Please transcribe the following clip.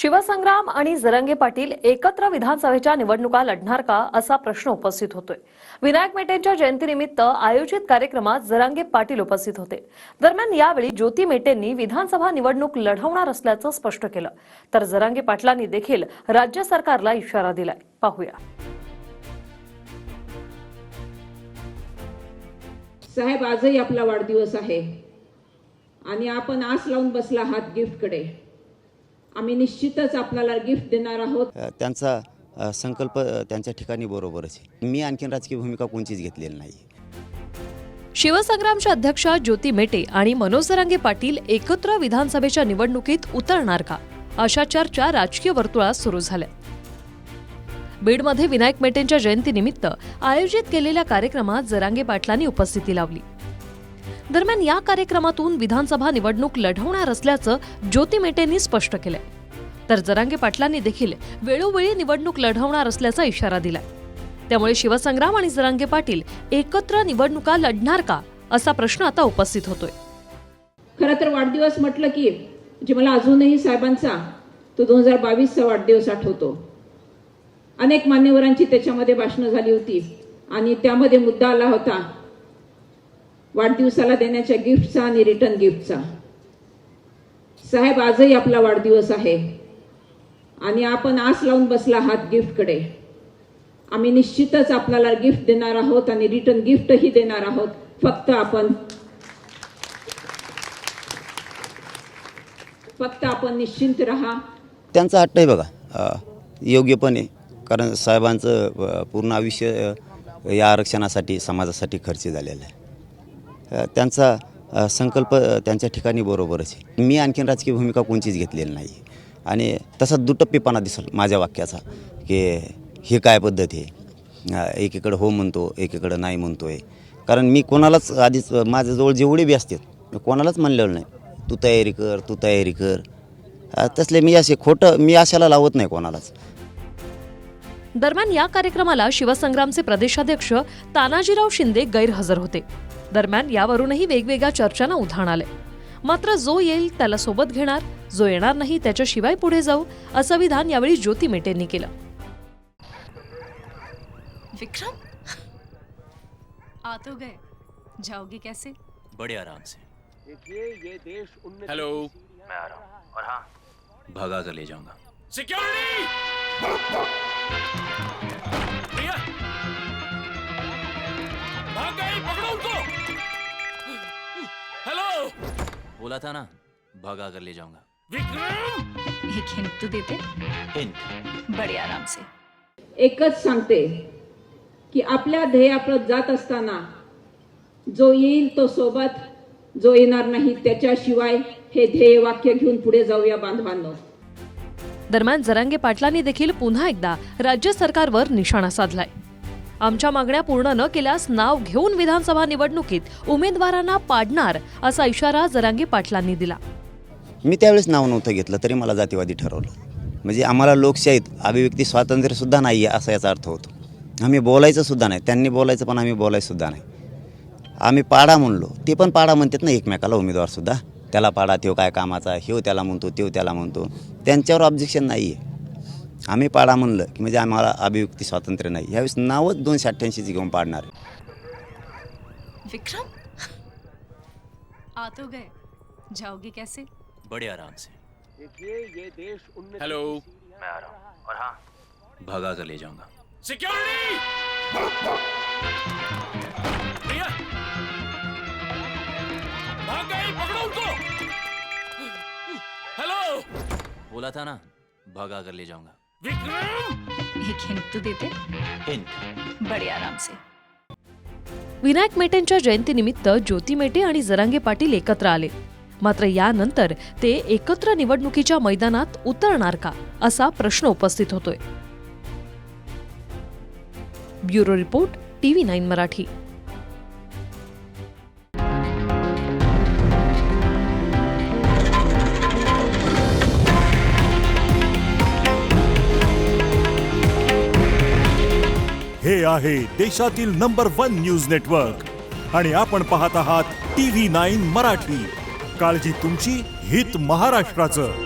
शिवसंग्राम आणि जरांगे पाटील एकत्र विधानसभेच्या निवडणुका लढणार का असा प्रश्न उपस्थित होतोय। विनायक मेटेंच्या जयंतीनिमित्त आयोजित कार्यक्रमात जरांगे पाटील उपस्थित होते। दरम्यान यावेळी ज्योती मेटेंनी विधानसभा निवडणूक लढवणार असल्याचं स्पष्ट केलं, तर जरांगे पाटलांनी देखील राज्य सरकारला इशारा दिलाय। पाहूया। साहेब, आजही आपला वाढदिवस आहे आणि आपण आस लावून बसला आहात गिफ्टकडे। आम्ही निश्चितच आपल्याला गिफ्ट देणार आहोत। त्यांचा संकल्प त्यांच्या ठिकाणी बरोबरच आहे। मी आणखीन राजकीय भूमिका कोणतीच घेतलेली नाही। शिवसंग्रामच्या अध्यक्षा ज्योती मेटे आणि मनोज जरांगे पाटील एकत्र विधानसभेच्या निवडणुकीत उतरणार का, अशा चर्चा राजकीय वर्तुळात सुरू झाल्या। बीडमध्ये विनायक मेटेंच्या जयंतीनिमित्त आयोजित केलेल्या कार्यक्रमात जरांगे पाटलांनी उपस्थिती लावली। दरम्यान या कार्यक्रमातून विधानसभा निवडणूक लढवणार असल्याचं ज्योती मेटेंनी स्पष्ट केलंय, तर जरांगे पाटलांनी देखील वेळोवेळी निवडणूक लढवणार असल्याचा इशारा दिलाय। त्यामुळे शिवसंग्राम आणि जरांगे पाटील एकत्र निवडणुका लढणार का असा प्रश्न आता उपस्थित होतोय। खरं तर वाढदिवस म्हटलं की जे मला अजूनही साहेबांचा तो 2022चा वाढदिवस आठवतो। अनेक मान्यवरांची त्याच्यामध्ये भाषणं झाली होती आणि त्यामध्ये मुद्दा आला होता वाढदिवसाला देण्याच्या गिफ्टचा आणि रिटर्न गिफ्टचा। साहेब, आजही आपला वाढदिवस आहे आणि आपण आस लावून बसला आहात गिफ्टकडे। आम्ही निश्चितच आपल्याला गिफ्ट देणार आहोत आणि रिटर्न गिफ्टही देणार आहोत। फक्त आपण निश्चिंत राहा। त्यांचा हट्ट आहे बघा, योग्य पण आहे, कारण साहेबांचं पूर्ण आयुष्य या आरक्षणासाठी समाजासाठी खर्च झालेलं आहे। त्यांचा संकल्प त्यांच्या ठिकाणी बरोबरच आहे। मी आणखीन राजकीय भूमिका कोणतीच घेतलेली नाही आणि तसा दुटप्पीपणा दिसेल माझ्या वाक्याचा की ही काय पद्धत आहे, एकीकडे हो म्हणतो एकीकडे नाही म्हणतोय। कारण मी कोणालाच आधीच माझ्याजवळ जेवढे बी असतात मी कोणालाच म्हणलेलं नाही तू तयारी कर तू तयारी कर, तसले मी असे खोटं मी आशाला लावत नाही कोणालाच। दरम्यान या कार्यक्रमाला शिवसंग्रामचे प्रदेशाध्यक्ष तानाजीराव शिंदे गैरहजर होते। दरम्यान यावरूनही वेगवेगळ्या चर्चांना उधाण आले। मात्र जो येईल त्याला सोबत घेणार, जो येणार नाही त्याच्याशिवाय पुढे जाऊ, असं विधान यावेळी ज्योती मेटेंनी केलं। विक्रम, आ तो गए, जाओगे कैसे? बड़े आराम से। देखिए ये देश हेलो, मैं आ रहा हूँ और हाँ भगा कर ले जाऊंगा। सिक्योरिटी भैया भाग गए, पकड़ो उनको। हेलो, बोला था ना भगा कर ले जाऊंगा। विक्रम एक हिंट तो देते, हिंट बड़े आराम से। एकच सांगते की आपल्या ध्येयाप्रत जात असताना जो येईल तो सोबत, जो येणार नाही त्याच्याशिवाय हे ध्येय वाक्य घेऊन पुढे जाऊया बांधवांनो। दरम्यान जरांगे पाटलांनी देखील पुन्हा एकदा राज्य सरकारवर निशाणा साधलाय। आमच्या मागण्या पूर्ण न केल्यास नाव घेऊन विधानसभा निवडणुकीत उमेदवारांना पाडणार, असा इशारा जरांगे पाटलांनी दिला। मी त्यावेळेस नाव नव्हतं घेतलं तरी मला जातीवादी ठरवलं, म्हणजे आम्हाला लोकशाहीत अभिव्यक्ती स्वातंत्र्य सुद्धा नाही आहे असा याचा अर्थ होतो। आम्ही बोलायचं सुद्धा नाही, त्यांनी बोलायचं पण आम्ही बोलायचं सुद्धा नाही। आम्ही पाडा म्हणलो, ते पण पाडा म्हणतात ना एकमेकाला उमेदवार सुद्धा, त्याला पाडा त्यो काय कामाचा, ह्यो त्याला म्हणतो त्यो त्याला म्हणतो, त्यांच्यावर ऑब्जेक्शन नाही आहे। आम्ही पाडा म्हणलं की म्हणजे आम्हाला अभिव्यक्ती स्वातंत्र्य नाही, यावेळेस नावच 288 घेऊन पाडणार। विक्रम, आ तो गए, जाओगे कैसे? बड़े आराम से। देखिए ये देश हेलो, मैं आ रहा हूँ और हाँ भगा कर ले जाऊंगा। सिक्योरिटी भैया भाग गए, पकड़ो उनको। हेलो, बोला था ना भगा कर ले जाऊंगा। विक्रम एक हिंट तो देते, हिंट बड़े आराम से। विनायक मेटेंच्या जयंतीनिमित्त ज्योती मेटे आणि जरांगे पाटील एकत्र आले। मात्र यानंतर ते एकत्र निवडणुकीच्या मैदानात उतरणार का, असा प्रश्न उपस्थित होतोय। Bureau report, TV9 Marathi. हे आहे देशातील नंबर 1 न्यूज नेटवर्क आणि आपण पाहत आहात TV9 मराठी। काळजी तुमची, हित महाराष्ट्राचं।